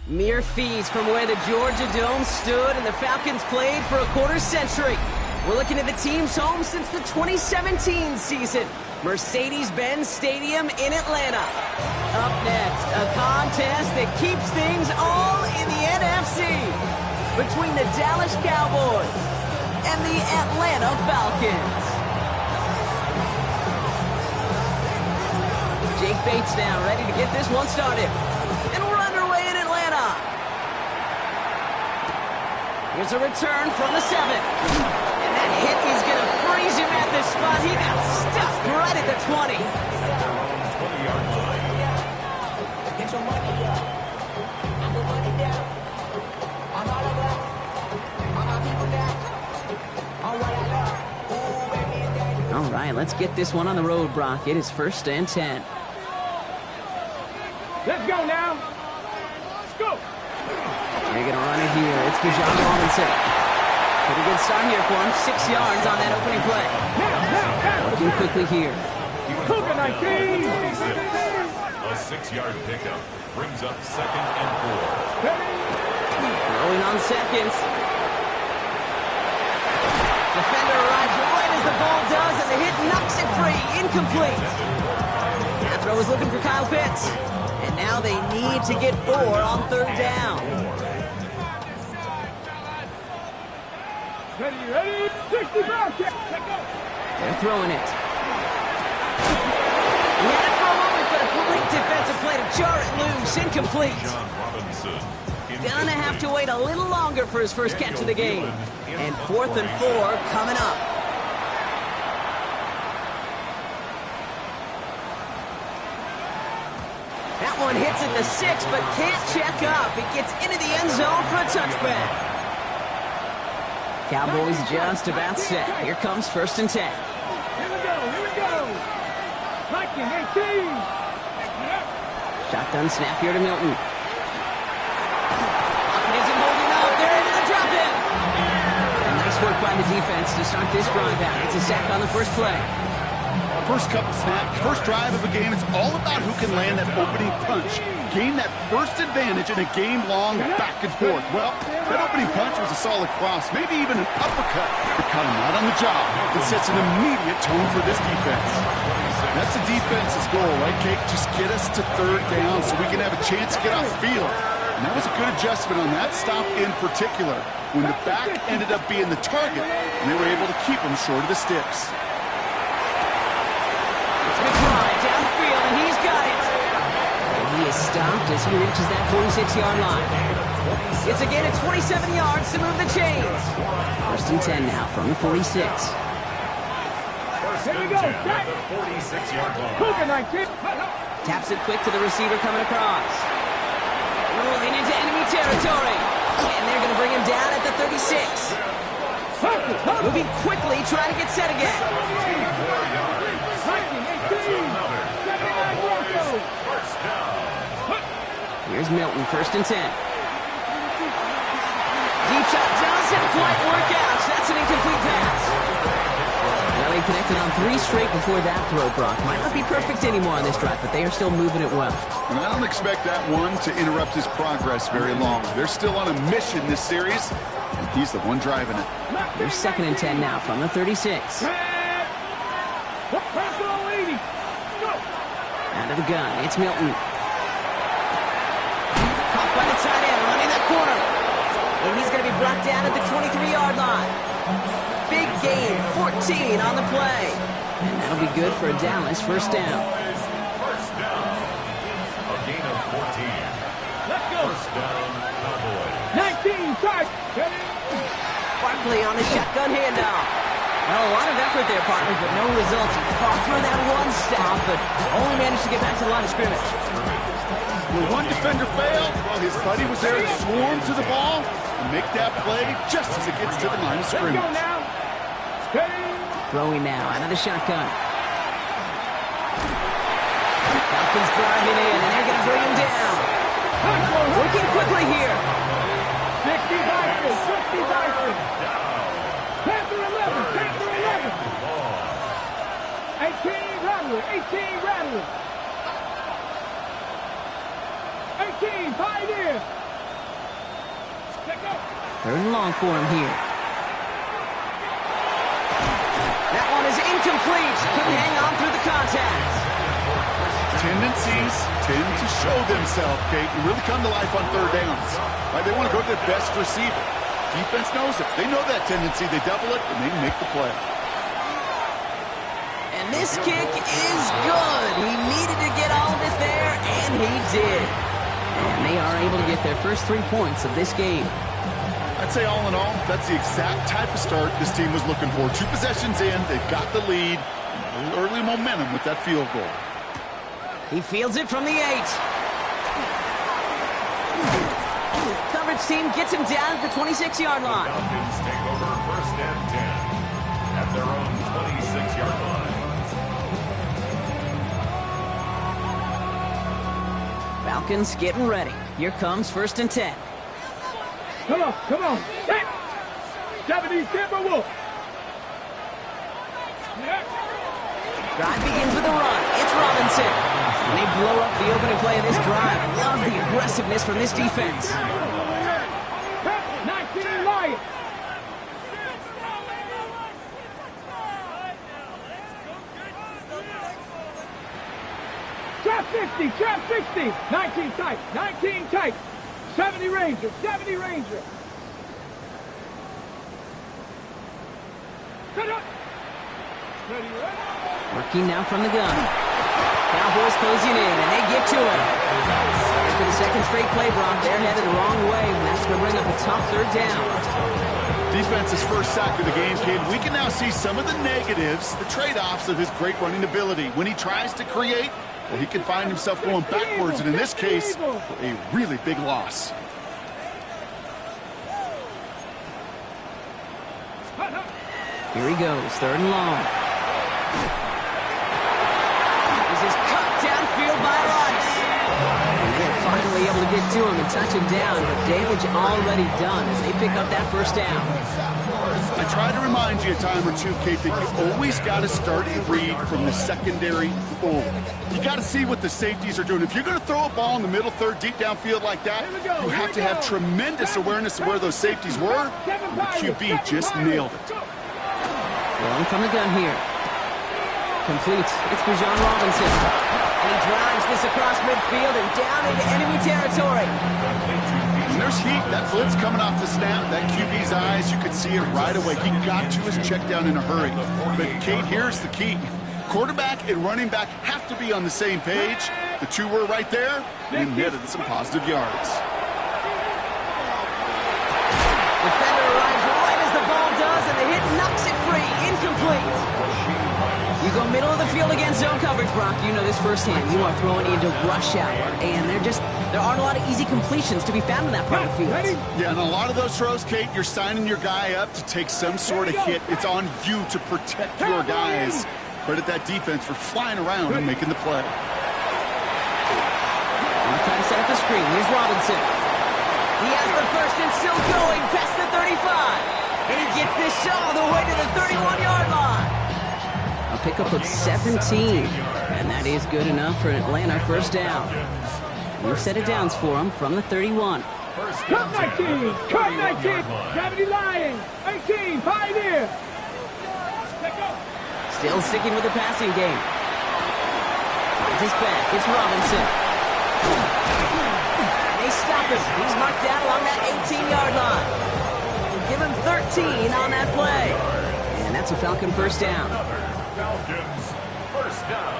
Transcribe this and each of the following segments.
Mere feet from where the Georgia Dome stood and the Falcons played for a quarter century. We're looking at the team's home since the 2017 season. Mercedes-Benz Stadium in Atlanta. Up next, a contest that keeps things all in the NFC between the Dallas Cowboys and the Atlanta Falcons. Jake Bates now ready to get this one started. And we're underway in Atlanta. Here's a return from the 7. And that hit is going to freeze him at this spot. He got stuck right at the 20. Get your money up. I'm the money down. I'm all about. All my people down. All what I love. Ooh, baby, daddy. All right, let's get this one on the road, Brock. It is 1st and 10. Let's go now. Let's go. They're going to run it here. It's Bijan Robinson. Pretty good start here for him. 6 yards on that opening play. Now. Looking quickly here. Cougar 19. A 6-yard pickup brings up 2nd and 4. Throwing on seconds. Defender arrives right as the ball does, and the hit knocks it free. Incomplete. That throw is looking for Kyle Pitts. And now they need to get 4 on 3rd down. Ready. 60 back. They're throwing it. He had it for a moment, but a great defensive play to jar it loose. Incomplete. John Robinson. Gonna have to wait a little longer for his first catch of the game. And 4th and 4 coming up. That one hits at the 6, but can't check up. It gets into the end zone for a touchback. Cowboys just about set. Here comes 1st and 10. Here we go. Viking 18. Shotgun snap here to Milton. Pocket isn't holding up. They're able to drop him. And nice work by the defense to start this drive out. It's a sack on the first play. First couple snaps, first drive of a game, it's all about who can land that opening punch. Gain that first advantage in a game-long back and forth. Well, that opening punch was a solid cross, maybe even an uppercut. But caught him out on the job. It sets an immediate tone for this defense. That's the defense's goal, right, Kate? Just get us to 3rd down so we can have a chance to get off the field. And that was a good adjustment on that stop in particular, when the back ended up being the target, and they were able to keep him short of the sticks. McBride downfield, and he's got it. And he is stopped as he reaches that 46-yard line. It's again at 27 yards to move the chains. 1st and 10 now from the 46. Here we go. 46-yard line. Cougar 19. Taps it quick to the receiver coming across. Rolling into enemy territory. And they're going to bring him down at the 36. Moving quickly, trying to get set again. Here's Milton, 1st and 10. Deep shot doesn't quite work out. That's an incomplete pass. Well, he connected on 3 straight before that throw, Brock. Might not be perfect anymore on this drive, but they are still moving it well. And I don't expect that one to interrupt his progress very long. They're still on a mission this series, and he's the one driving it. Here's 2nd and 10 now from the 36. Out of the gun, it's Milton. Caught by the tight end, running that corner. And he's going to be brought down at the 23-yard line. Big gain, 14 on the play. And that'll be good for a Dallas 1st down. First down. A gain of 14. Let's go. 1st down, Cowboys. 19, charge. Barkley on the shotgun handoff. Well, a lot of effort there, partner, but no results. He fought through that one stop, but only managed to get back to the line of scrimmage. When one defender failed, well, his buddy was there to swarm to the ball and make that play just as it gets to the line of Let's scrimmage. go now. Steady. Throwing now out of the shotgun. Falcons driving in, and they're going to bring him down. Working quickly here. 60 Vikings, 60 Vikings. Panther 11, Panther 11. 18 Rattler, 18 Rattler. 18 Pioneer. Third and long for him here. That one is incomplete. Couldn't hang on through the contact. Tendencies tend to show themselves, Kate, and really come to life on third downs. Right? They want to go to their best receiver. Defense knows it. They know that tendency. They double it, and they make the play. And this kick is good. He needed to get all of it there, and he did. And they are able to get their first 3 points of this game. I'd say all in all, that's the exact type of start this team was looking for. 2 possessions in, they've got the lead, early momentum with that field goal. He fields it from the 8. Coverage team gets him down at the 26-yard line. Falcons take over first and 10 at their own 26-yard line. Falcons getting ready. Here comes first and 10. Come on, come on. Hey. 70 Timberwolves. Drive begins with a run. It's Robinson. And they blow up the opening play of this drive. Love the aggressiveness from this defense. 19 Lions. Trap 60, trap 60. 19 tight, 19 tight. 70 Ranger, 70 Ranger. Cut up. Ready, ready. Working now from the gun. Cowboys closing in, and they get to him. After the second straight play, Brock, they're headed the wrong way, and that's going to bring up a tough third down. Defense's first sack of the game, kid. We can now see some of the negatives, the trade-offs of his great running ability. When he tries to create, well, he can find himself going backwards, and in this case, a really big loss. Here he goes, third and long. This is cut downfield by Rice. And they're finally able to get to him and touch him down, but damage already done as they pick up that first down. I try to remind you a time or two, Kate, that you always got to start and read from the secondary forward. You got to see what the safeties are doing. If you're going to throw a ball in the middle third, deep downfield like that, you have to have tremendous awareness of where those safeties were, and the QB just nailed it. Throwing from the gun here. Complete. It's Bijan Robinson. And he drives this across midfield and down into enemy territory. And there's heat. That blitz coming off the snap. That QB's eyes, you could see it right away. He got to his check down in a hurry. But, Kate, here's the key. Quarterback and running back have to be on the same page. The two were right there and netted some positive yards. Defender arrives right as the ball does, and the hit knocks it free. Incomplete. You go middle of the field against zone coverage, Brock. You know this firsthand. You are throwing into rush hour, and there aren't a lot of easy completions to be found in that part of the field. Yeah, and a lot of those throws, Kate, you're signing your guy up to take some sort of hit. It's on you to protect your guys. Credit that defense for flying around and making the play. One time set up the screen. Here's Robinson. He has the first and still going past the 35. And he gets this all the way to the 31-yard line. A pickup of 17. And that is good enough for an Atlanta first down. New set of downs for him from the 31. Cut 19! Cut 19! 70 Lions! 18 Pioneer! Still sticking with the passing game. Finds his back. It's Robinson. And they stop him. He's marked down along that 18-yard line. Give him 13 on that play. And that's a Falcon first down. Falcons first down.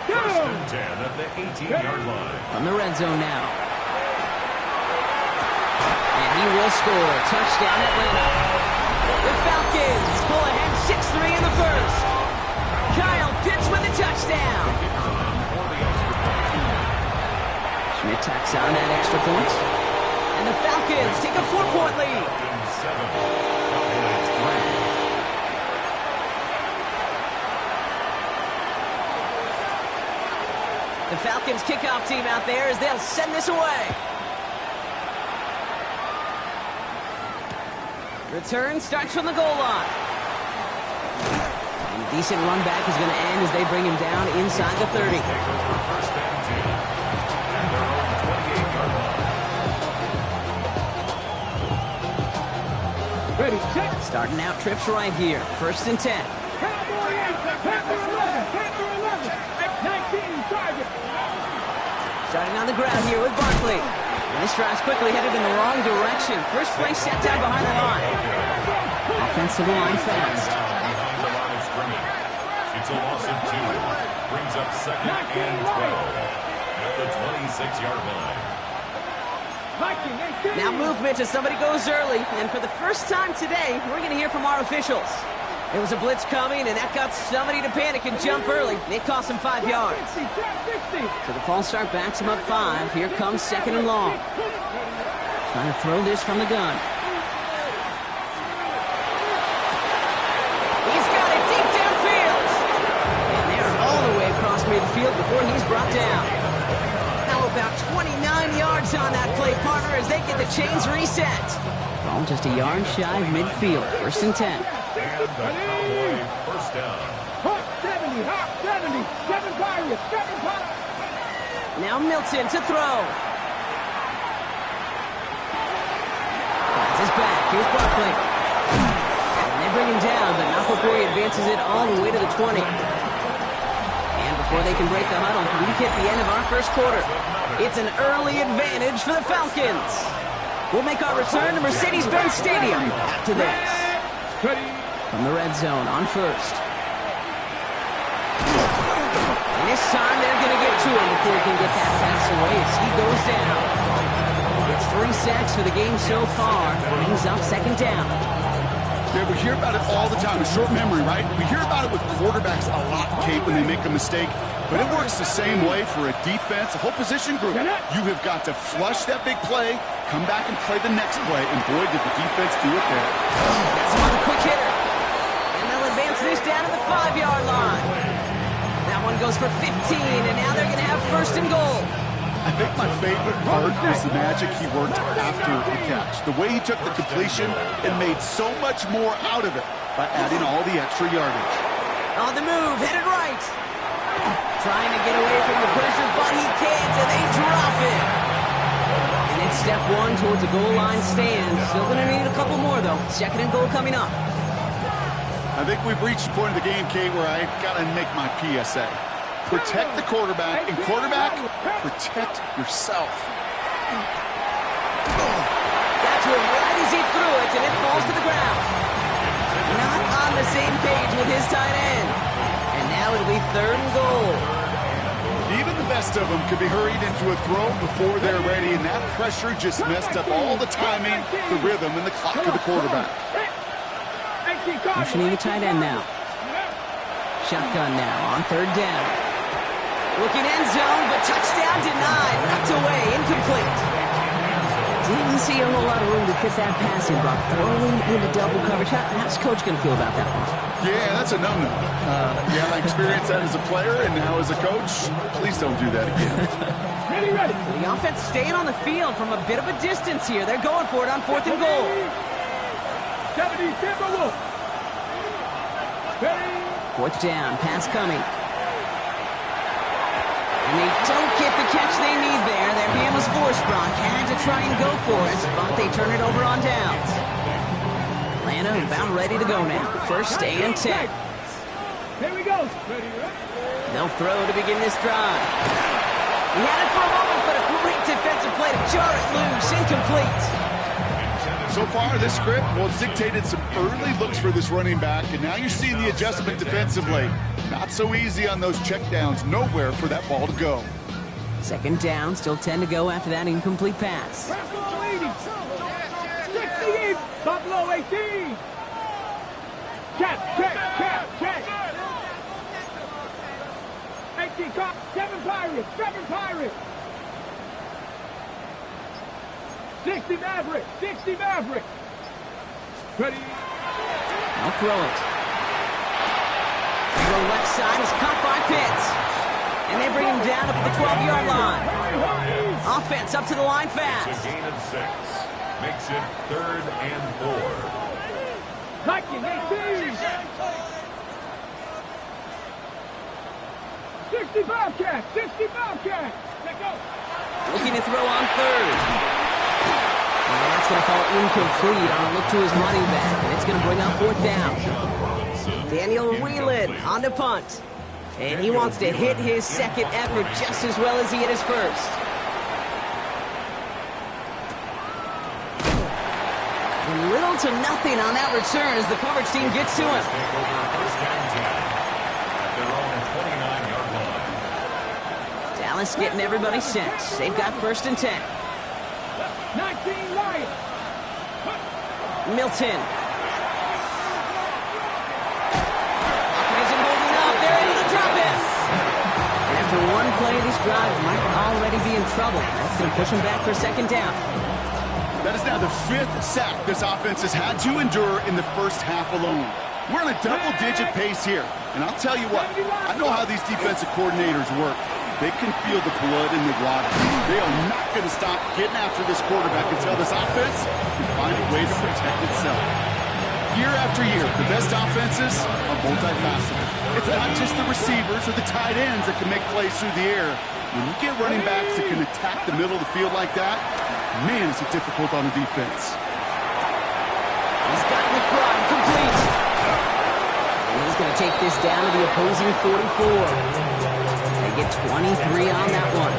First and 10 at the 18-yard line. From the red zone now. And he will score. Touchdown Atlanta. The Falcons pull ahead 6-3 in the first. Kyle Pitts with a touchdown. Schmidt tacks on that extra point. And the Falcons take a 4-point lead. The Falcons kickoff team out there as they'll send this away. Return starts from the goal line. And a decent run back is going to end as they bring him down inside the 30. First and 10 at their own 28-yard line. Ready, set. Starting out trips right here. First and 10. Cowboy 8, Panther 11, Panther 11, 19 target. Starting on the ground here with Barkley. And this drive's quickly headed in the wrong direction. First play set down behind the line. Offensive line fast. Behind the line of scrimmage. It's a loss of 2. Brings up second and 12 at the 26-yard line. Now movement as somebody goes early. And for the first time today, we're going to hear from our officials. There was a blitz coming, and that got somebody to panic and jump early. It cost him 5 yards. So the false start backs him up 5. Here comes second and long. Trying to throw this from the gun. He's got it deep downfield. And they're all the way across midfield before he's brought down. Now about 29 yards on that play, partner, as they get the chains reset. Ball just a yard shy of midfield. First and 10. And the Cowboy first down. Hot 70, hot 70, 7 Pirates, 7 Pirates. Now Milton to throw. Finds his back. Here's Barkley. And they bring him down, but not before he advances it all the way to the 20. And before they can break the huddle, we hit the end of our first quarter. It's an early advantage for the Falcons. We'll make our return to Mercedes-Benz Stadium after this. From the red zone on first. And this time they're going to get to him before he can get that pass away as he goes down. It's 3 sacks for the game so far. Brings up second down. Yeah, we hear about it all the time. A short memory, right? We hear about it with quarterbacks a lot, Kate, when they make a mistake. But it works the same way for a defense, a whole position group. You have got to flush that big play, come back and play the next play, and boy, did the defense do it there. That's another quick hitter. And they'll advance this down to the 5-yard line. That one goes for 15, and now they're going to have first and goal. I think my favorite part was the magic he worked after the catch. The way he took the completion and made so much more out of it by adding all the extra yardage. On the move, headed right. Trying to get away from the pressure, but he can't, and they drop it. And it's step 1 towards the goal line stand. Still going to need a couple more, though. Second and goal coming up. I think we've reached the point of the game, Kate, where I got to make my PSA. Protect the quarterback, and quarterback, protect yourself. That's one right as he threw it, and it falls to the ground. Not on the same page with his tight end. And now it'll be third and goal. Even the best of them could be hurried into a throw before they're ready, and that pressure just messed up all the timing, the rhythm, and the clock of the quarterback. Motioning the tight end now. Shotgun now on third down. Looking end zone, but touchdown denied. Knocked away, incomplete. Didn't see a whole lot of room to fit that passing block. Throwing into double coverage. How's Coach going to feel about that one? Yeah, that's a no-no. Yeah, I experienced that as a player, and now as a coach, please don't do that again. Ready. The offense staying on the field from a bit of a distance here. They're going for it on fourth and goal. 70, Timberwolf. Fourth down, pass coming. And they don't get the catch they need there. Their hand was forced. Brock had to try and go for it, but they turn it over on downs. Atlanta about ready to go now. First and 10. Here we go. They'll throw to begin this drive. He had it for a moment, but a great defensive play to jar it loose. Incomplete. So far, this script, well, it's dictated some early looks for this running back, and now you're seeing the adjustment defensively. Not so easy on those checkdowns. Nowhere for that ball to go. Second down, still 10 to go after that incomplete pass. Buffalo 80. 68. Buffalo 18. Check. 18 cop. 7 Pirates. 7 Pirates. 60 Maverick. 60 Maverick. Ready. I'll throw it. The left side is caught by Pitts. And they bring him down up at the 12-yard line. Offense up to the line fast. It's a gain of 6. Makes it 3rd and 4. Viking 18. 60 Bobcats. 60 Bobcats. Let's go. Looking to throw on 3rd. And that's going to fall incomplete on a look to his running back. And it's going to bring up 4th down. Daniel Whelan on the punt. And he wants to hit his second effort just as well as he hit his first. And little to nothing on that return as the coverage team gets to him. Dallas getting everybody set. They've got 1st and 10. 19 Lions. Milton. Isn't holding up. They're able to drop it. And after one play, this drive might already be in trouble. That's going to push him back for 2nd down. That is now the 5th sack this offense has had to endure in the first half alone. We're on a double-digit pace here. And I'll tell you what, I know how these defensive coordinators work. They can feel the blood in the water. They are not going to stop getting after this quarterback until this offense can find a way to protect itself. Year after year, the best offenses are multifaceted. It's not just the receivers or the tight ends that can make plays through the air. When you get running backs that can attack the middle of the field like that, man, is it difficult on the defense. He's got McBride complete. And he's going to take this down to the opposing 44. They get 23 on that one.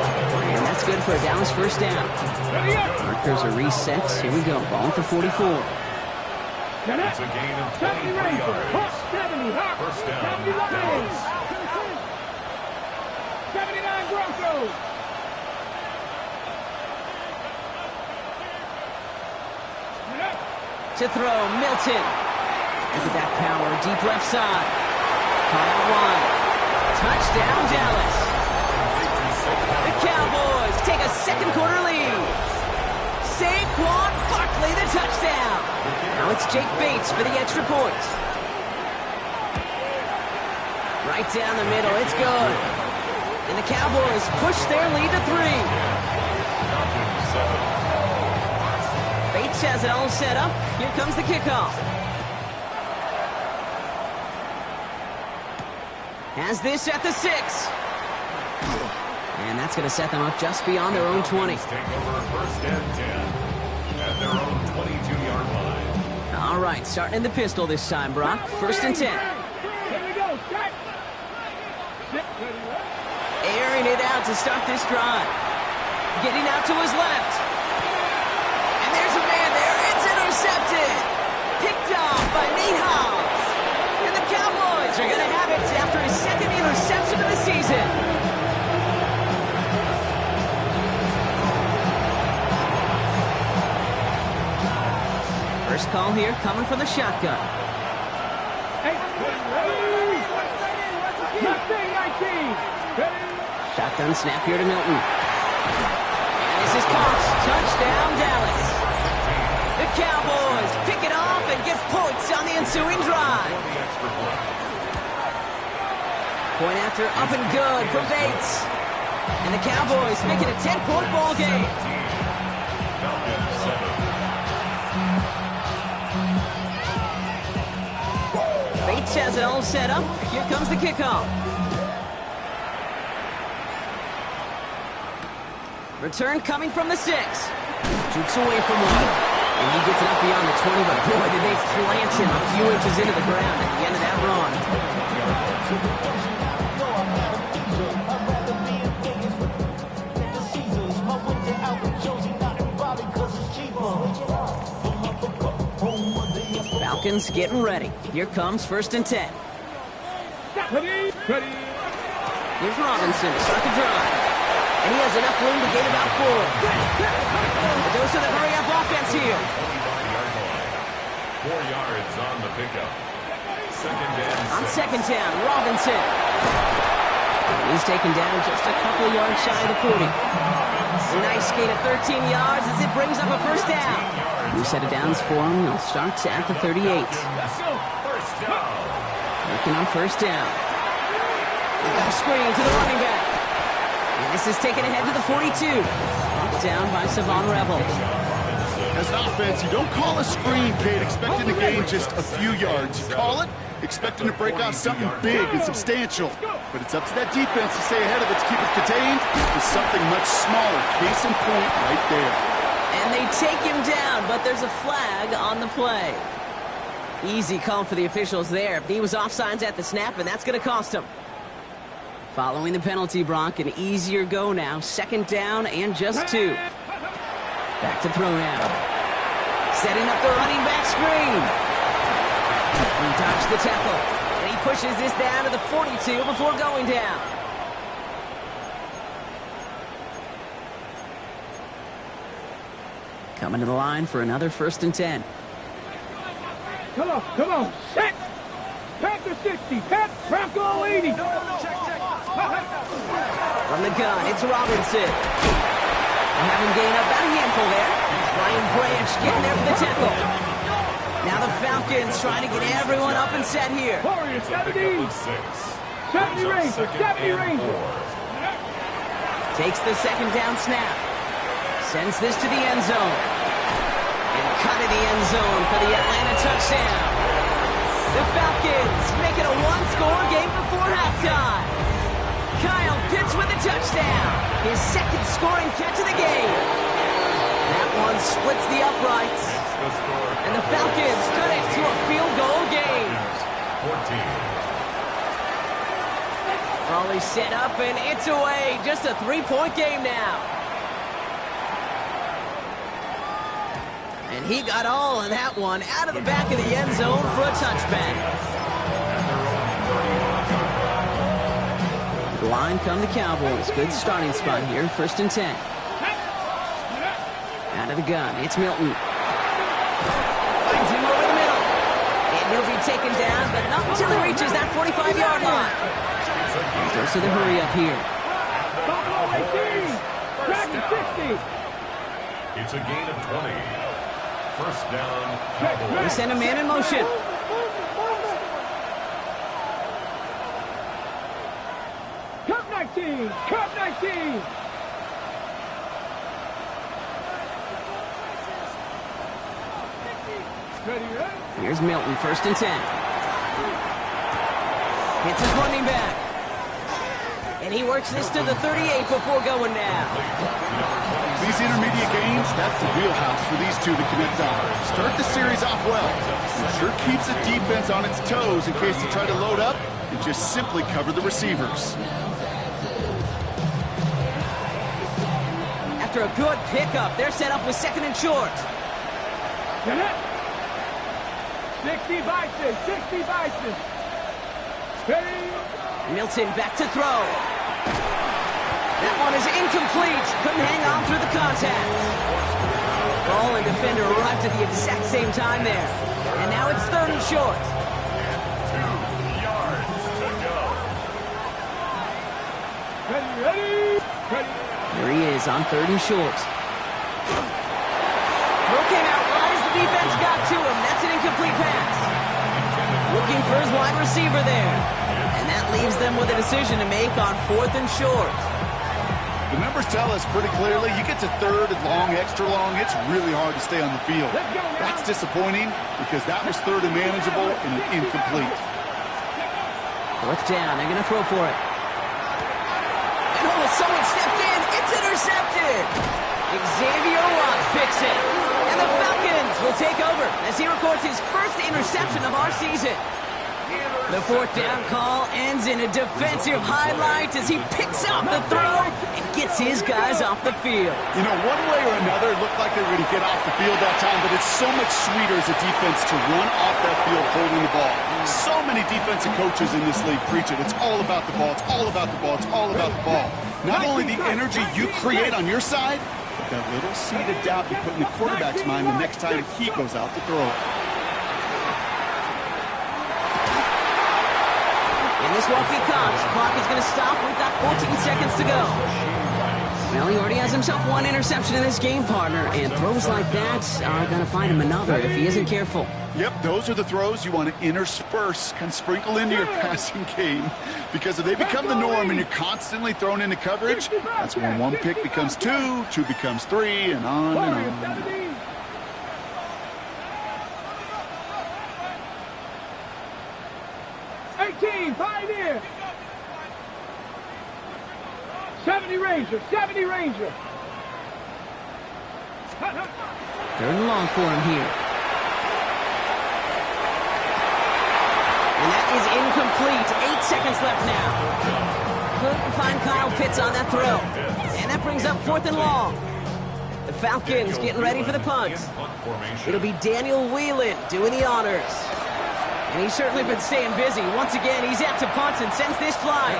And that's good for a Dallas 1st down. Markers are reset. Here we go. Ball at the 44. It's a gain of 23 yards. 1st down, Dallas. 79 Broncos. To throw, Milton. Look at that power, deep left side. Kyle wide. Touchdown, Dallas. The Cowboys take a 2nd quarter lead. Saquon Barkley, the touchdown. Now it's Jake Bates for the extra point. Right down the middle, it's good. And the Cowboys push their lead to 3. Bates has it all set up. Here comes the kickoff. Has this at the 6. And that's going to set them up just beyond their own 20. Take over 1st and 10 at their own 22-yard line. All right, starting in the pistol this time, Brock. 1st and 10. Here we go. Start. Airing it out to start this drive. Getting out to his left. And there's a man there. It's intercepted. Picked off by Nate Hobbs. And the Cowboys are going to have it after his 2nd interception of the season. First call here coming from the shotgun. Shotgun snap here to Milton. And this is caught. Touchdown, Dallas. The Cowboys pick it off and get points on the ensuing drive. Point after up and good for Bates. And the Cowboys make it a 10-point ball game. Bates has it all set up. Here comes the kickoff. Return coming from the 6. Jukes away from one. And he gets it up beyond the 20, but boy, did they plant him a few inches into the ground at the end of that run. Falcons getting ready. Here comes 1st and 10. Ready. Here's Robinson to start the drive. And he has enough room to gain about 4. A dose of the hurry-up offense here. 4 yards on the pickup. 2nd down. On 2nd down, Robinson. He's taken down just a couple of yards shy of the 40. Nice gain of 13 yards as it brings up a 1st down. New set of downs for him. He'll start at the 38. 1st down. Looking on 1st down. We've got a screen to the running back. This is taken ahead to the 42. Knocked down by Savon Rebel. As an offense, you don't call a screen, Kate, expecting to gain just a few yards. You call it expecting to break off something big and substantial. But it's up to that defense to stay ahead of it, to keep it contained to something much smaller. Case in point right there. And they take him down, but there's a flag on the play. Easy call for the officials there. He was offsides at the snap, and that's going to cost him. Following the penalty, Brock, an easier go now. 2nd down and just 2. Back to throw now. Setting up the running back screen. He dodged the tackle, and he pushes this down to the 42 before going down. Coming to the line for another 1st and 10. Come on, set! Panther 60, Pat Bronco 80. From the gun, it's Robinson. Having gained up about a handful there. Ryan Branch getting there for the tackle. Now the Falcons trying to get everyone up and set here. Warriors 70. 70 Rangers, 70 Rangers. Takes the 2nd down snap. Sends this to the end zone. And cut in the end zone for the Atlanta touchdown. The Falcons make it a 1-score game before halftime. Kyle Pitts with a touchdown. His 2nd scoring catch of the game. That one splits the uprights. And the Falcons cut it to a field goal game. 14. Raleigh set up and it's away. Just a 3-point game now. And he got all of that one out of the back of the end zone for a touchback. The line come the Cowboys. Good starting spot here. 1st and 10. Out of the gun. It's Milton. Finds him over the middle. And he'll be taken down, but not until he reaches that 45-yard line. Goes to the hurry up here. Buffalo 18. Back to 60. It's a gain of 20. 1st down, Cowboys. They send a man in motion. Cup 19. Cup 19. Ready, ready? Here's Milton, 1st and 10. Hits his running back. And he works this to the 38 before going down. These intermediate games, that's the wheelhouse for these two to connect on. Start the series off well. It sure keeps the defense on its toes in case they try to load up and just simply cover the receivers. After a good pickup, they're set up with 2nd and short. 60 Bison, 60 Bison. Ready? Milton back to throw. That one is incomplete. Couldn't hang on through the contact. Ball and defender arrived at the exact same time there. And now it's 3rd and short. 2 yards to go. Ready? Here he is on 3rd and short. Throw came out right as the defense got to him. That's an incomplete pass. Looking for his wide receiver there. And that leaves them with a decision to make on 4th and short. The numbers tell us pretty clearly, you get to 3rd and long, extra long, it's really hard to stay on the field. That's disappointing because that was 3rd and manageable and an incomplete. 4th down, they're going to throw for it. And oh, someone stepped in. It's intercepted. Xavier Watts picks it. And the Falcons will take over as he records his 1st interception of our season. The 4th down call ends in a defensive highlight as he picks up the throw and gets his guys off the field. You know, one way or another, it looked like they were going to get off the field that time, but it's so much sweeter as a defense to run off that field holding the ball. So many defensive coaches in this league preach it. It's all about the ball. It's all about the ball. It's all about the ball. Not only the energy you create on your side, but that little seed of doubt you put in the quarterback's mind the next time he goes out to throw it. And this won't be caught. Clock is going to stop. We've got 14 seconds to go. Well, he already has himself one interception in this game, partner, and throws like that are going to find him another if he isn't careful. Yep, those are the throws you want to intersperse, kind of sprinkle into your passing game, because if they become the norm and you're constantly thrown into coverage, that's when one pick becomes two, two becomes three, and on and on. 18, Pioneer. 70 Ranger, 70 Ranger. Third and long for him here. And that is incomplete. 8 seconds left now. Couldn't find Kyle Pitts on that throw. And that brings up 4th and long. The Falcons getting ready for the punt. It'll be Daniel Whelan doing the honors. And he's certainly been staying busy. Once again, he's out to punt and sends this flying.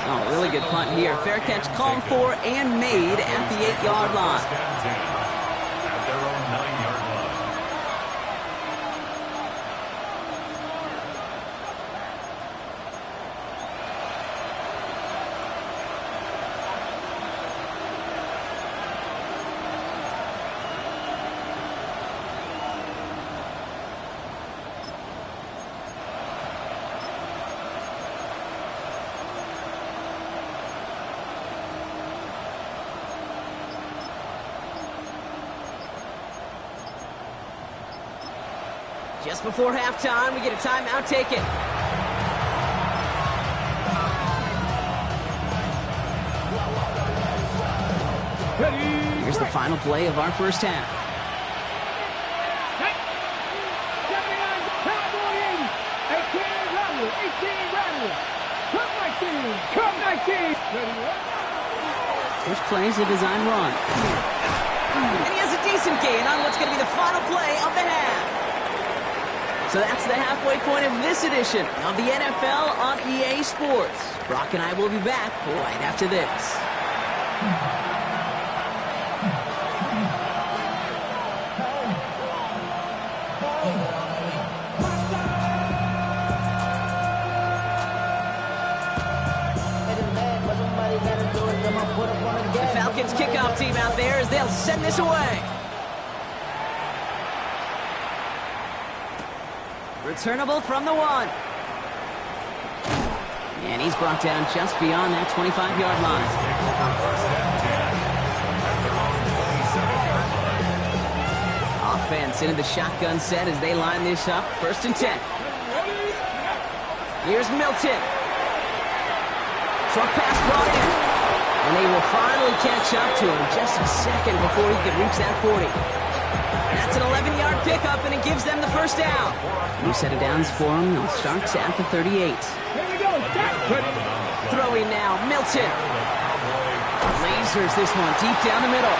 Oh, really good punt here. Fair catch called for and made at the 8-yard line. At their own 9-yard line. Just before halftime, we get a timeout taken. Here's the final play of our first half. 18, First play is a design run. And he has a decent gain on what's going to be the final play of the half. So that's the halfway point of this edition of the NFL on EA Sports. Brock and I will be back right after this. The Falcons kickoff team out there as they'll send this away. Returnable from the 1. And he's brought down just beyond that 25-yard line. Offense into the shotgun set as they line this up. 1st and 10. Here's Milton. Short pass brought in. And they will finally catch up to him just a second before he could reach that 40. That's an 11-yard pickup, and it gives them the first down. New set of downs for them. They'll start at the 38. here we go, Throwing now, Milton. Lasers this one deep down the middle.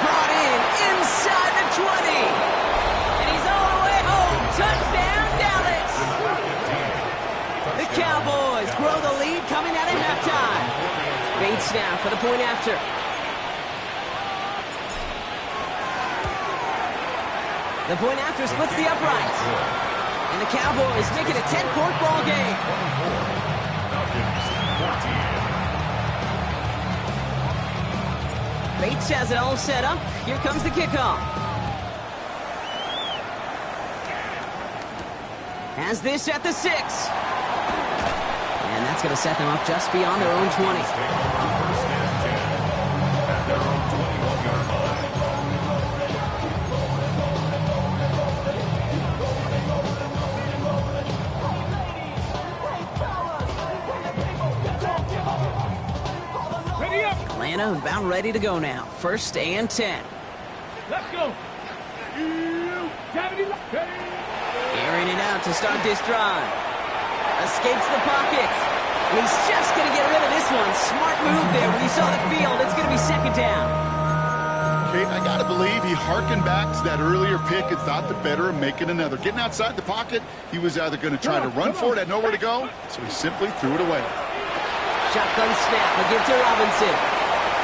Brought in inside the 20. And he's all the way home. Touchdown, Dallas. The Cowboys grow the lead coming out of halftime. Bates now for the point after. The point after splits the uprights. And the Cowboys make it a 10-point ball game. Bates has it all set up. Here comes the kickoff. Has this at the 6. And that's going to set them up just beyond their own 20. Atlanta about ready to go now. 1st and 10. Let's go. Airing it out to start this drive. Escapes the pocket. And he's just going to get rid of this one. Smart move there. When you saw the field, it's going to be 2nd down. Okay, I got to believe he hearkened back to that earlier pick and thought the better of making another. Getting outside the pocket, he was either going to try to run for it, had nowhere to go, so he simply threw it away. Shotgun snap. A give to Robinson.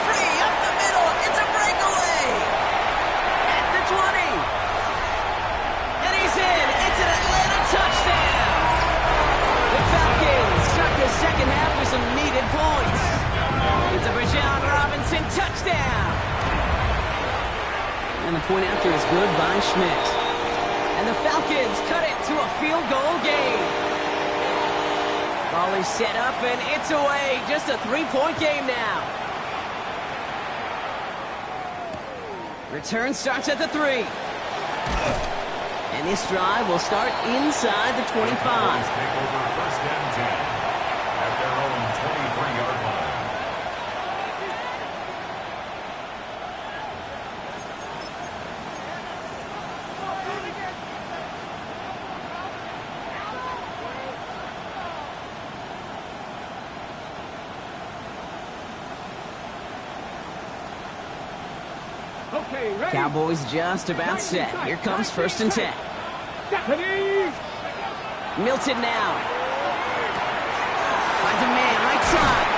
Free up the middle. It's a breakaway. At the 20. And he's in. It's an Atlanta touchdown. The Falcons start the second half with some needed points. It's a Bijan Robinson touchdown. And the point after is good by Schmidt. And the Falcons cut it to a field goal game. Ball is set up, and it's away. Just a 3-point game now. Return starts at the 3. And this drive will start inside the 25. Take over first and 10 at their own 23-yard line. Okay, ready? Cowboys just about set. Here comes first and 10. Milton now. Finds a man right side.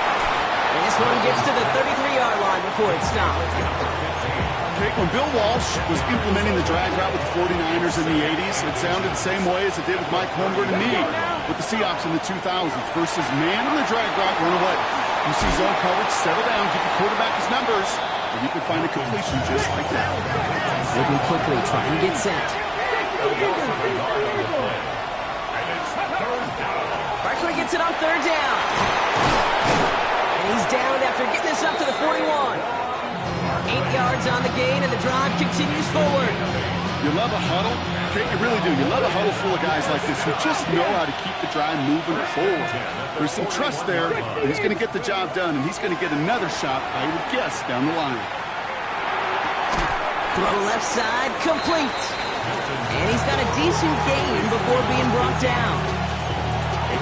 And this one gets to the 33-yard line before it's stopped. Okay, when Bill Walsh was implementing the drag route with the 49ers in the 80s, it sounded the same way as it did with Mike Holmgren and me with the Seahawks in the 2000s. Versus man on the drag route, run away. You see zone coverage, settle down, give the quarterback his numbers, and you can find a completion just like that. Looking quickly, trying to get set. Barkley gets it on third down. And he's down after getting this up to the 41. 8 yards on the gain, and the drive continues forward. You love a huddle? Okay, you really do. You love a huddle full of guys like this who just know how to keep the drive moving forward. There's some trust there that he's going to get the job done, and he's going to get another shot, I would guess, down the line. Throw left side, complete. And he's got a decent gain before being brought down.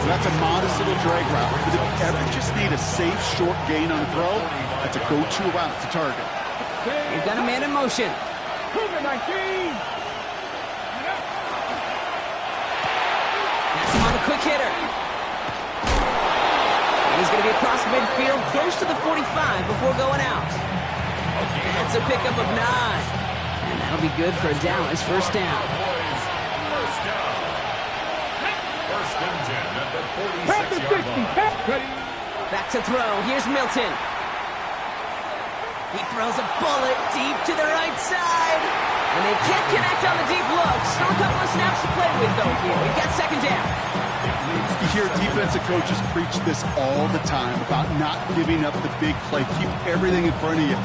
So that's a modest little drag route. But if you ever just need a safe, short gain on a throw, that's a go-to route to target. You've got a man in motion. Cougar 19. That's him on the quick hitter. And he's going to be across midfield, close to the 45 before going out. That's a pickup of 9. And that'll be good for a Dallas first down. First and 10 at the Pass the 46-yard 60. line. Ready? Back to throw. Here's Milton. He throws a bullet deep to the right side. And they can't connect on the deep look. Still a couple of snaps to play with, though, here. We've got second down. You hear defensive coaches preach this all the time about not giving up the big play. Keep everything in front of you.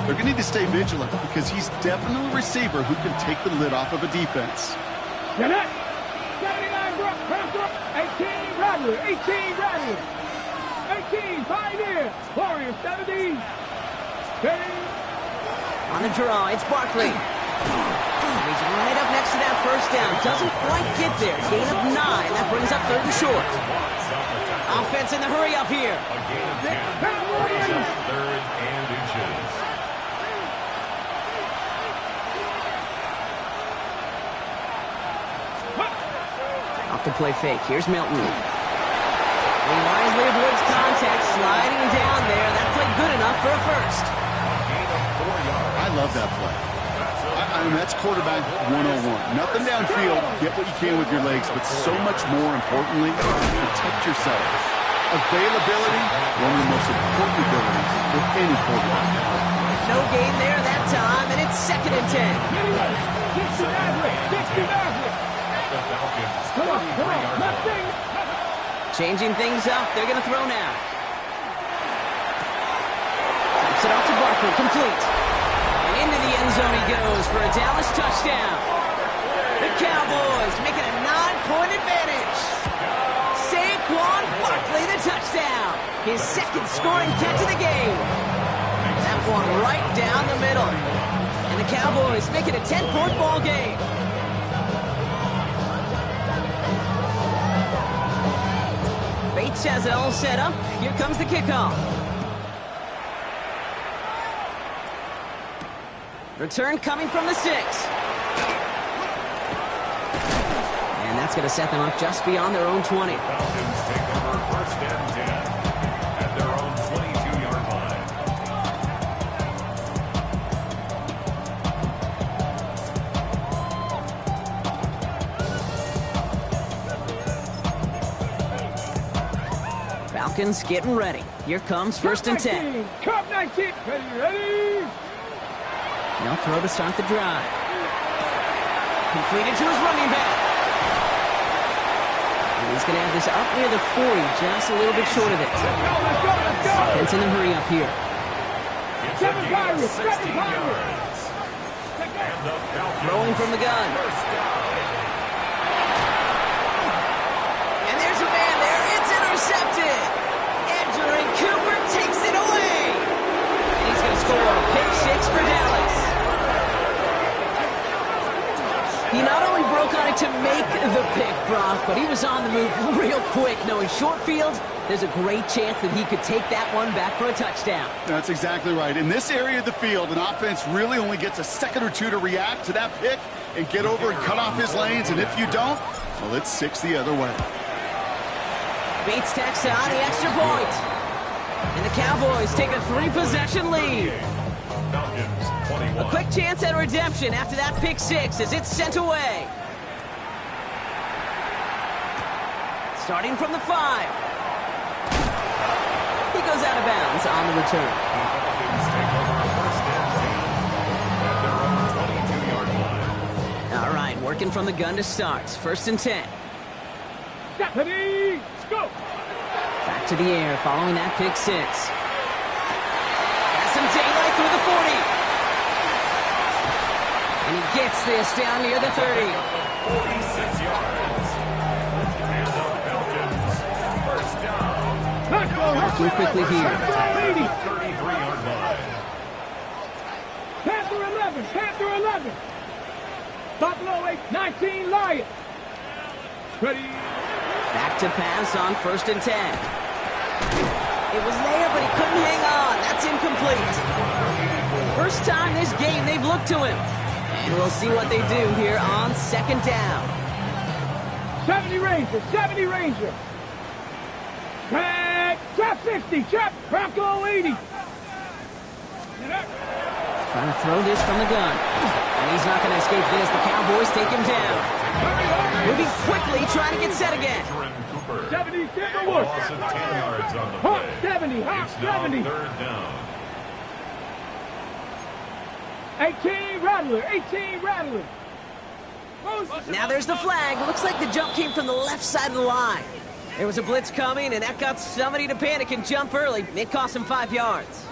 They're going to need to stay vigilant because he's definitely a receiver who can take the lid off of a defense. Get it. 79 Brook. Pass up. 18 Rattler. 18 Rattler. 18 Pioneer. Warrior 70. On the draw, it's Barkley. He's right up next to that first down. Doesn't quite get there. Gain of 9. That brings up third and short. Offense in the hurry up here. A gain of 10. Brings up third and inches. Off the play fake. Here's Milton. He wisely avoids contact, sliding down there. That played good enough for a first. I love that play. I mean, that's quarterback 101. Nothing downfield, get what you can with your legs, but so much more importantly, protect yourself. Availability, one of the most important abilities for any quarterback. No gain there that time, and it's second and 10. Come on, left thing. Changing things up, they're going to throw now. Taps it off to Barkley, complete. And into the end zone he goes for a Dallas touchdown. The Cowboys making a 9-point advantage. Saquon Barkley, the touchdown. His second scoring catch of the game. That one right down the middle. And the Cowboys make it a 10-point ball game. Bates has it all set up. Here comes the kickoff. Return coming from the 6. And that's going to set them up just beyond their own 20. Falcons take over first and 10 at their own 22-yard line. Falcons getting ready. Here comes first and 10. Cup 19. Ready. They'll throw to start the drive. Completed to his running back. And he's going to have this up near the 40, just a little bit short of it. Let's go. Offense in a hurry up here. It's a gain of 16 yards. And the Falcons Throwing from the gun. first down. And there's a man there. It's intercepted. Edgerrin Cooper takes it away. And he's going to score a pick 6 for Dallas. He not only broke on it to make the pick, Brock, but he was on the move real quick. Knowing short field, there's a great chance that he could take that one back for a touchdown. That's exactly right. In this area of the field, an offense really only gets a second or two to react to that pick and get over and cut off his lanes. And if you don't, well, it's 6 the other way. Beats Texas on the extra point. And the Cowboys take a 3-possession lead. Falcons 21. A quick chance at redemption after that pick 6 as it's sent away. Starting from the 5. He goes out of bounds on the return. Falcons take over a first and 10 at their own 22-yard line. All right, working from the gun to start. First and 10. Stephanie, go. Back to the air following that pick 6. Has some daylight through the 40. And he gets this down near the 30. 46 yards. And the Falcons first down. Working quickly here. 33-yard line. Panther 11. Buffalo 8, 19 Lions. Ready. Back to pass on first and 10. It was there, but he couldn't hang on. That's incomplete. First time this game they've looked to him. And we'll see what they do here on second down. 70 Ranger. Trap 60, Trap Bronco 80. Trying to throw this from the gun. And he's not going to escape this. The Cowboys take him down. Moving quickly, trying to get set again. Edgerrin Cooper. 70 A Timberwolves. loss of 10 yards on the Hawk play. 70, Hawk It's now 70. third down. 18 Rattler. Now there's the flag. Looks like the jump came from the left side of the line. There was a blitz coming, and that got somebody to panic and jump early. It cost him 5 yards.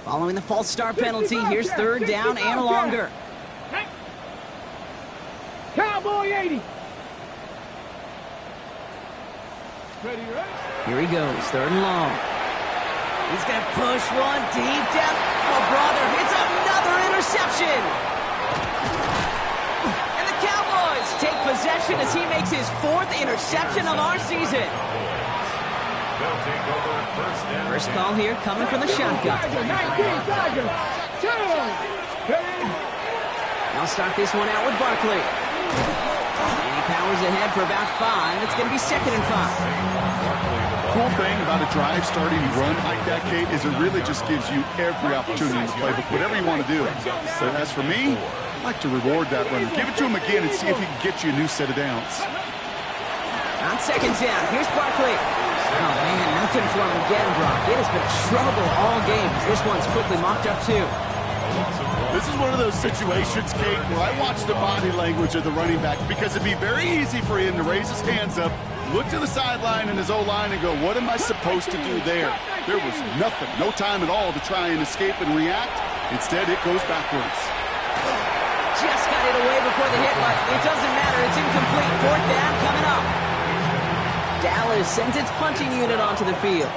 Following the false start penalty, here's third down and longer. Cowboy 80. Ready. Here he goes, third and long. He's going to push one deep down. Oh, brother, it's another interception. And the Cowboys take possession as he makes his 4th interception of our season. They'll take over first down. First call here coming from the shotgun. 19 Tiger. I'll start this one out with Barkley. And he powers ahead for about 5. It's going to be second and 5. Cool thing about a drive starting run like that, Kate, is it really just gives you every opportunity in the playbook, whatever you want to do. So as for me, I'd like to reward that runner. Give it to him again and see if he can get you a new set of downs. On second down, here's Barkley. Oh, man, nothing for him again, Brock. It has been a struggle all game. This one's quickly mocked up, too. This is one of those situations, Kate, where I watch the body language of the running back because it'd be very easy for him to raise his hands up, look to the sideline and his O-line and go, what am I supposed to do there? There was nothing, no time at all to try and escape and react. Instead, it goes backwards. Just got it away before the hit, but it doesn't matter. It's incomplete. Fourth down coming up. Dallas sends its punching unit onto the field.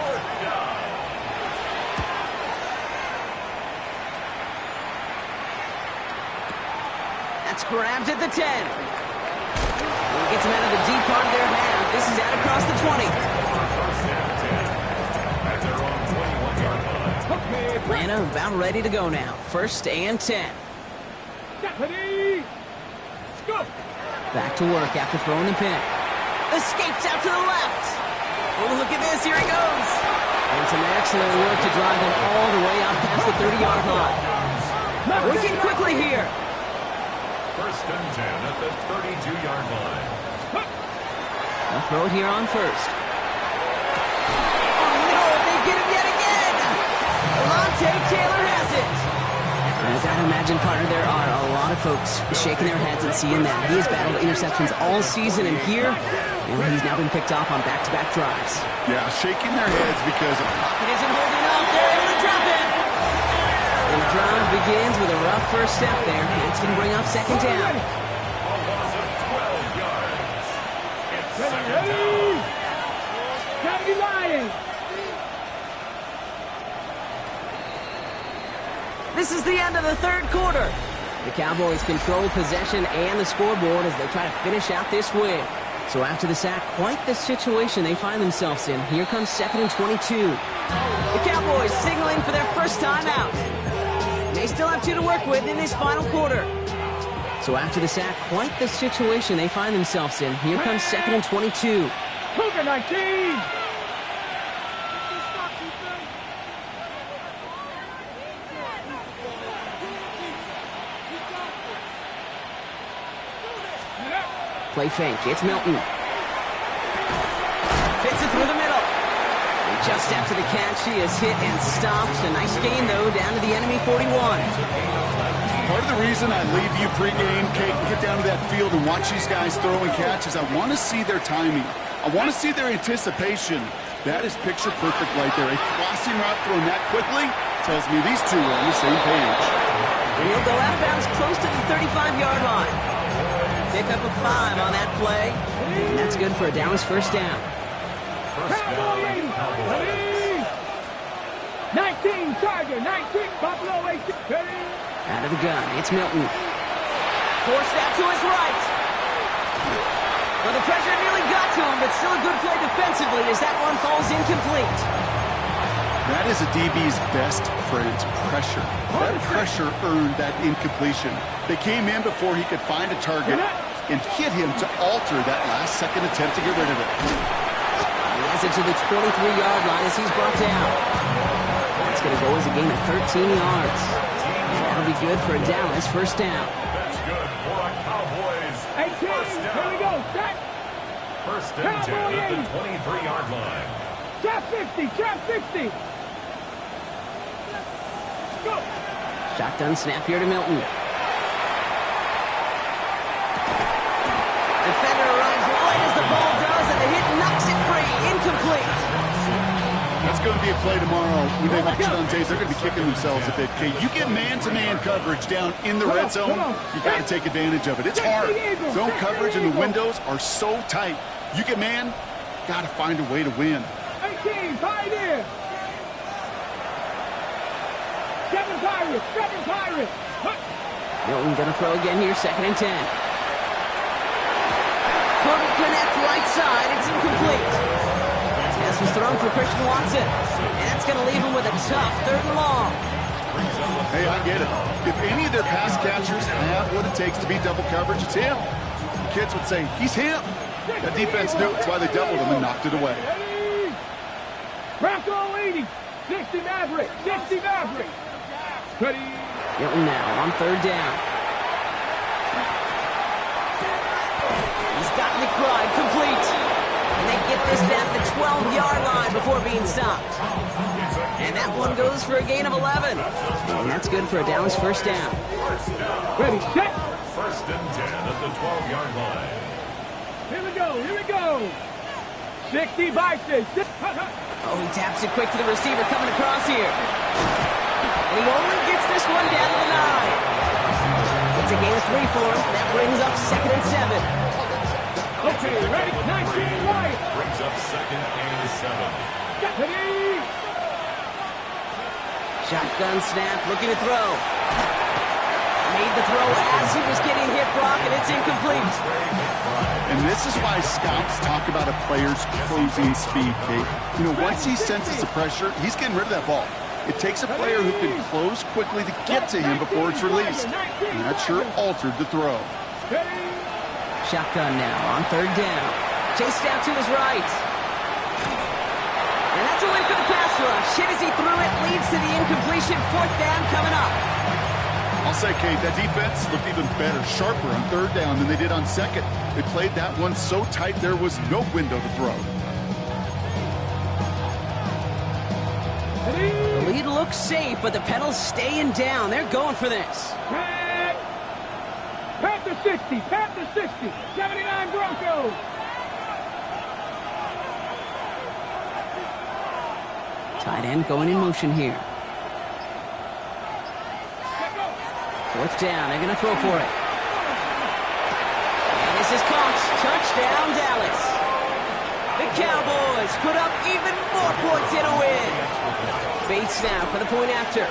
That's grabbed at the 10. He gets him out of the deep part of their half. This is out across the 20. At their own 21-yard line. Atlanta about ready to go now. First and 10. Stephanie. Go. Back to work after throwing the pick. Escapes out to the left. Oh, look at this. Here he goes. And some excellent work to drive him all the way out past the 30-yard line. Working quickly here. First and 10 at the 32-yard line. They'll throw it here on first. Oh, no, they get him yet again! Alontae Taylor has it! And I gotta imagine, partner, there are a lot of folks shaking their heads and seeing that. He has battled interceptions all season, and here, he's now been picked off on back-to-back drives. Yeah, shaking their heads because Pocket isn't holding up. They're able to drop it! And the drive begins with a rough first step there. That's going to bring up second down. A loss of 12 yards. It's second Ready? down. County Lions. This is the end of the third quarter. The Cowboys control possession and the scoreboard as they try to finish out this win. So after the sack, quite the situation they find themselves in. Here comes second and 22. The Cowboys signaling for their first time out. They still have 2 to work with in this final quarter. So after the sack, quite the situation they find themselves in. Here comes second and 22. Cougar 19. Play fake. It's Milton. Fits it through the middle. And just after the catch, he is hit and stopped. A nice gain, though, down to the enemy 41. part of the reason I leave you pregame, Kate, and get down to that field and watch these guys throw and catch is I want to see their timing. I want to see their anticipation. That is picture perfect right there. A crossing route thrown that quickly tells me these two are on the same page. And he'll go out of bounds close to the 35-yard line. Pick up a 5 on that play. And that's good for a Dallas first down. First down, Cowboys. 19, Charger, 19, Buffalo 18. Out of the gun, it's Milton. Forced out to his right. Well, the pressure nearly got to him, but still a good play defensively as that one falls incomplete. That is a DB's best friend, pressure. That pressure earned that incompletion. They came in before he could find a target and hit him to alter that last-second attempt to get rid of it. He has it to the 23-yard line as he's brought down. That's going to go as a gain of 13 yards. And that'll be good for a Dallas first down. That's good for a Cowboys 18, first here down. we go, set. First and 10 at the 23-yard line. Trap 50, trap 50. Go. Shotgun snap here to Milton. Defender arrives right as the ball does, and the hit knocks it free. Incomplete. That's going to be a play tomorrow. When they watch it on tape, they're going to be kicking themselves a bit. Kate, you get man-to-man coverage down in the red zone, you got to take advantage of it. It's hard. Zone coverage and the windows are so tight. You get man, got to find a way to win. 18, Pioneer. 7 Pirates, 7 Pirates. Milton going to throw again here, second and 10. Couldn't connect right side. It's incomplete. This was thrown for Christian Watson. And that's going to leave him with a tough third and long. Hey, I get it. If any of their pass catchers have what it takes to beat double coverage, it's him. The kids would say, he's him. That defense knew it's why they doubled him and knocked it away. Bronco 80, 60 Maverick, 60 Maverick. Ready. Milton now on third down. He's got McBride complete. And they get this down the 12-yard line before being stopped. And that one goes for a gain of 11. And that's good for a Dallas first down. Ready, set. First and 10 at the 12-yard line. Here we go, here we go. 60 Bison. Oh, he taps it quick to the receiver coming across here. And he only gets this one down to the 9. It's a gain of 3 for him. That brings up second and 7. Okay, ready, 19 Wyatt. Brings up second and 7. Ready. Shotgun snap, looking to throw. Made the throw as he was getting hit, Brock, and it's incomplete. And this is why scouts talk about a player's closing speed, Kate. You know, once he senses the pressure, he's getting rid of that ball. It takes a player who can close quickly to get to him before it's released. And that sure altered the throw. Shotgun now on third down. Chased out to his right. And that's a win for the pass rush. Hit as he threw it, leads to the incompletion. Fourth down coming up. I'll say, Kate, that defense looked even better, sharper on third down than they did on second. They played that one so tight there was no window to throw. The lead looks safe, but the pedal's staying down. They're going for this. Panther 60, Panther 60, 79 Broncos. Tight end going in motion here. Fourth down, they're going to throw for it. And this is caught. Touchdown, Dallas. The Cowboys put up even more points in a win. Bates now for the point after.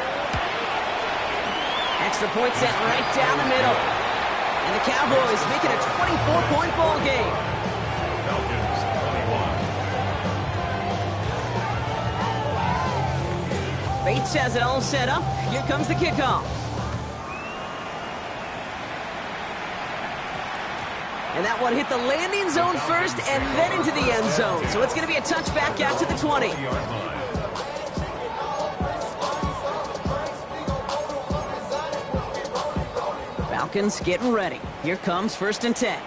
Extra point set right down the middle. And the Cowboys make it a 24-point ball game. Falcons 21. Bates has it all set up. Here comes the kickoff. And that one hit the landing zone first and then into the end zone. So it's going to be a touchback out to the 20. Falcons getting ready. Here comes 1st and 10.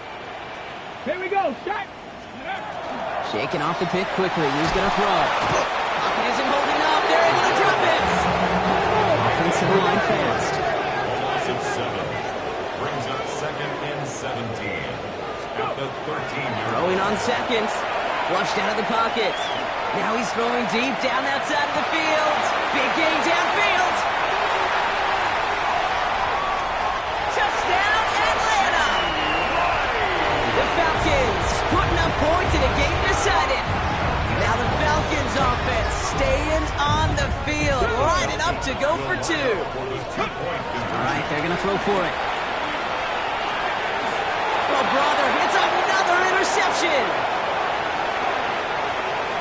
Here we go, shot. Shaking off the pick quickly. He's going to throw. Pocket isn't holding up. They're able to drop it. Offensive line fast. Loss of 7. Brings up 2nd and 17. At the 13-yard Throwing on seconds. Flushed out of the pocket. Now he's throwing deep down that side of the field. Big gain downfield. Touchdown, Atlanta! The Falcons putting up points in a game decided. Now the Falcons offense staying on the field. Lining up to go for 2. All right, they're going to throw for it. Oh, brother, it's another interception.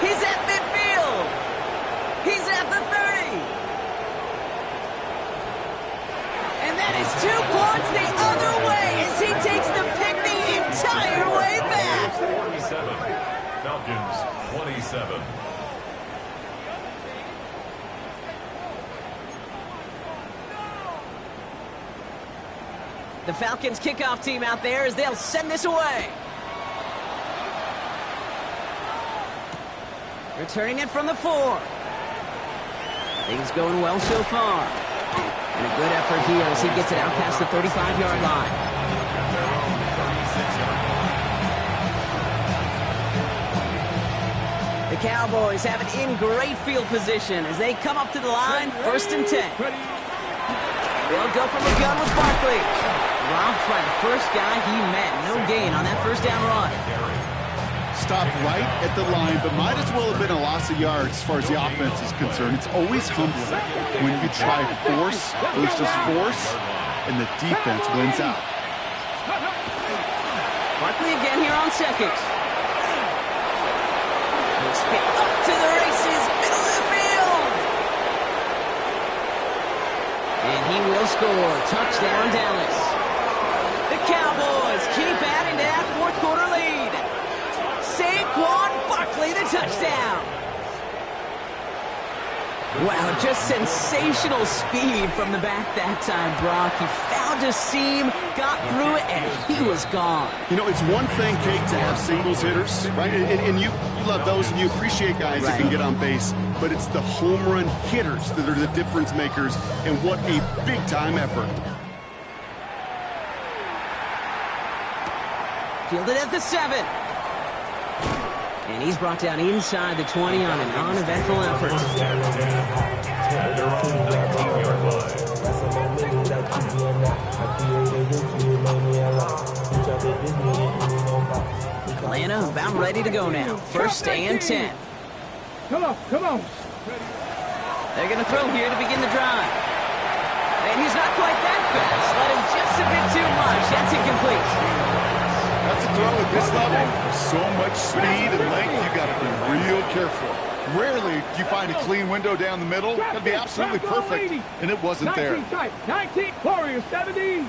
He's at midfield. He's at the 30. And that is 2 points the other way as he takes the pick the entire way back. 47. Falcons 27. The Falcons kickoff team out there as they'll send this away. Returning it from the 4. Things going well so far. And a good effort here as he gets it out past the 35-yard line. The Cowboys have it in great field position as they come up to the line, 1st and 10. They'll go from a gun with Barkley. Dropped by the first guy he met. No gain on that 1st down run. Stopped right at the line, but might as well have been a loss of yards as far as the offense is concerned. It's always humbling when you try force versus force, and the defense wins out. Barkley again here on 2nd. He'll spit up to the races, middle of the field. And he will score. Touchdown, Dallas. The Cowboys keep adding to that 4th quarter lead. Saquon Barkley, the touchdown. Wow, just sensational speed from the back that time, Brock. He found a seam, got through it, and he was gone. You know, it's one thing, Kate, to have singles hitters, right? And you love those, and you appreciate guys that can get on base. But it's the home run hitters that are the difference makers, and what a big-time effort. Fielded at the 7. And he's brought down inside the 20 on an uneventful effort. Atlanta about ready to go now. 1st and 10. Come on, come on. They're going to throw here to begin the drive. And he's not quite that fast. Let him just a bit too much. That's incomplete. That's a throw at this level. So much speed and length, you got to be real careful. Rarely do you find a clean window down the middle. Got to be absolutely perfect, and it wasn't there. 19 Warriors, 70.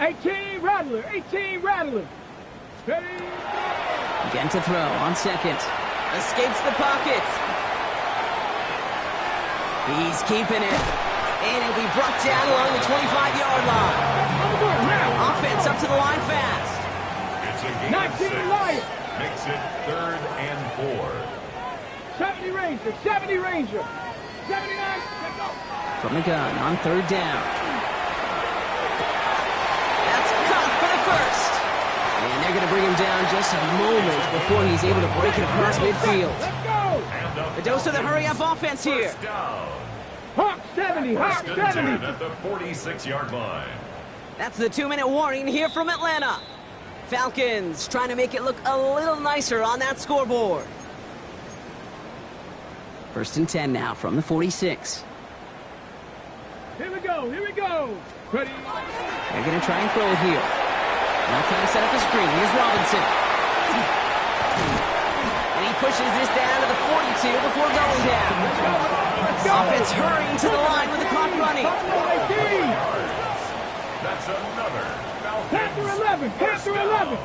18 Rattler, 18 Rattler. Ready? Again to throw on 2nd. Escapes the pocket. He's keeping it. And it'll be brought down along the 25-yard line. Offense up to the line fast. It's a gain of 6. Lions. Makes it 3rd and 4. 70 Ranger, 70 Ranger. 79, let's go. From the gun on 3rd down. That's caught for the first. And they're going to bring him down just a moment before he's able to break it across midfield. Let's go. A dose of the hurry-up offense here. First down. Hawk 70, Hawk First and 70. 10 at the 46-yard line. That's the 2-minute warning here from Atlanta. Falcons trying to make it look a little nicer on that scoreboard. 1st and 10 now from the 46. Here we go, here we go. Ready? They're going to try and throw it here. Now trying to set up a screen. Here's Robinson. And he pushes this down to the 42 before going down. Let's go. Offense hurrying to the line with the clock running. That's another Panther Falcons. 11, Panther 11.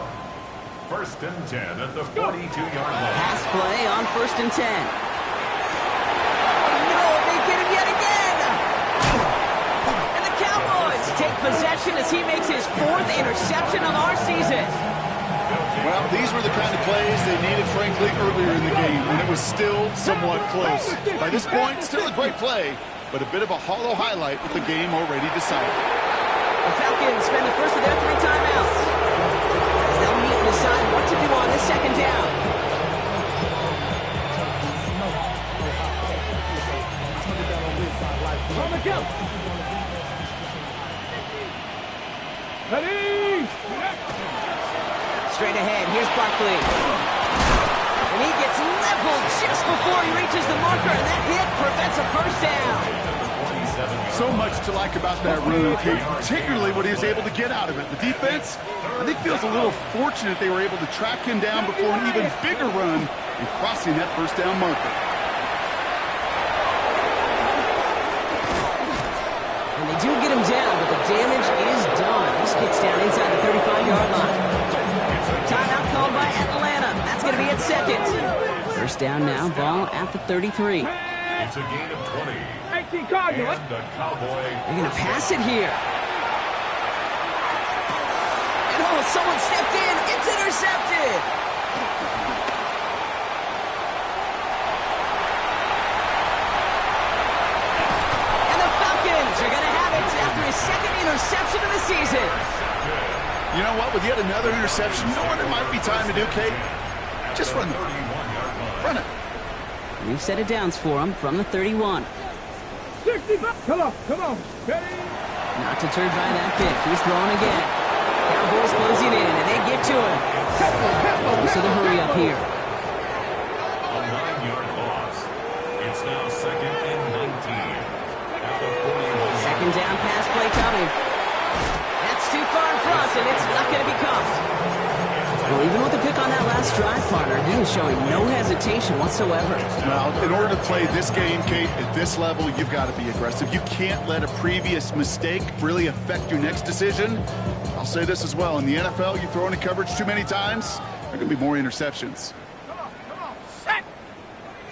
1st and 10 at the 42-yard line. Pass play on 1st and 10. No, they get him yet again. And the Cowboys take possession as he makes his 4th interception of our season. Well, these were the kind of plays they needed, frankly, earlier in the game when it was still somewhat close. By this point, still a great play, but a bit of a hollow highlight with the game already decided. The Falcons spend the first of their 3 timeouts as they'll meet and decide what to do on this 2nd down. On the go. Ready? Straight ahead, here's Barkley. And he gets leveled just before he reaches the marker, and that hit prevents a first down. So much to like about that run, Kate, particularly what he was able to get out of it. The defense, I think, feels a little fortunate they were able to track him down before an even bigger run and crossing that first down marker. And they do get him down, but the damage is done. This gets down inside the 35-yard line. Timeout called by Atlanta. That's going to be its 2nd. First down now, ball at the 33. It's a gain of 20. 18 Cardinal. And the Cowboy. They're going to pass it here. And oh, someone stepped in. It's intercepted. And the Falcons are going to have it after his 2nd interception of the season. You know what? With yet another interception, you know what it might be time to do, Kate? Just run the run it. New set of downs for him from the 31. 65. Come on. Ready? Not deterred by that pick. He's throwing again. Cowboys closing in, and they get to him. So the hurry up here. A 9-yard loss. It's now 2nd and 19. At the 41. 2nd down pass play coming. That's too far in front, and it's not going to be caught. Well, even with the pick on that last drive, partner, he was showing no hesitation whatsoever. Well, in order to play this game, Kate, at this level, you've got to be aggressive. You can't let a previous mistake really affect your next decision. I'll say this as well. In the NFL, you throw into coverage too many times, there are going to be more interceptions. Come on. Set.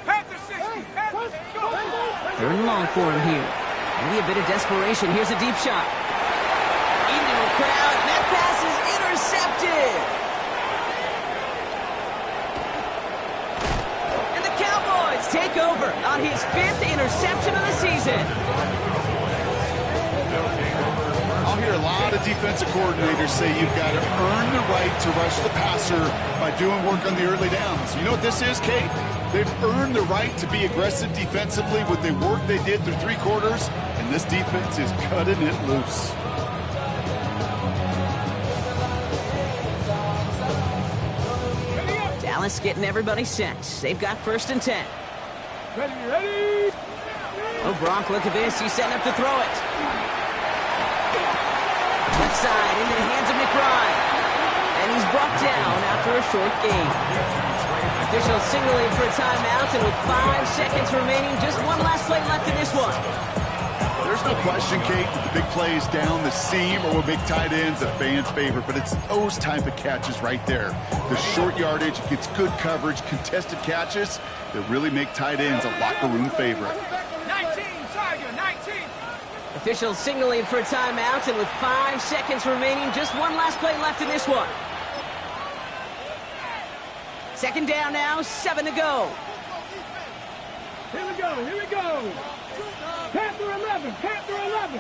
Panther 60. Panther 60. 3rd and long for him here. Maybe a bit of desperation. Here's a deep shot. Into the crowd, and that pass is intercepted. Take over on his 5th interception of the season. I'll hear a lot of defensive coordinators say you've got to earn the right to rush the passer by doing work on the early downs. You know what this is, Kate? They've earned the right to be aggressive defensively with the work they did through 3 quarters, and this defense is cutting it loose. Dallas getting everybody set. They've got 1st and 10. Ready? Oh, Brock, look at this. He's setting up to throw it. Left side into the hands of McBride. And he's brought down after a short gain. Officials signaling for a timeout, and with 5 seconds remaining, just one last play left in this one. There's no question, Kate, that the big plays down the seam or with big tight ends a fan favorite, but it's those type of catches right there. The short yardage, it gets good coverage, contested catches that really make tight ends a locker room favorite. 19, Tiger, 19. Officials signaling for a timeout, and with 5 seconds remaining, just one last play left in this one. Second down now, 7 to go. Here we go, here we go. Panther 11, Panther 11.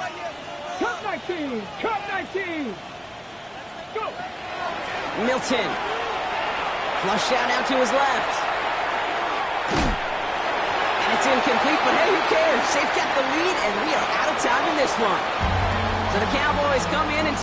Cut 19, cut 19. Go. Milton. Flush out out to his left. And it's incomplete, but hey, who cares? They've kept the lead, and we are out of time in this one. So the Cowboys come in and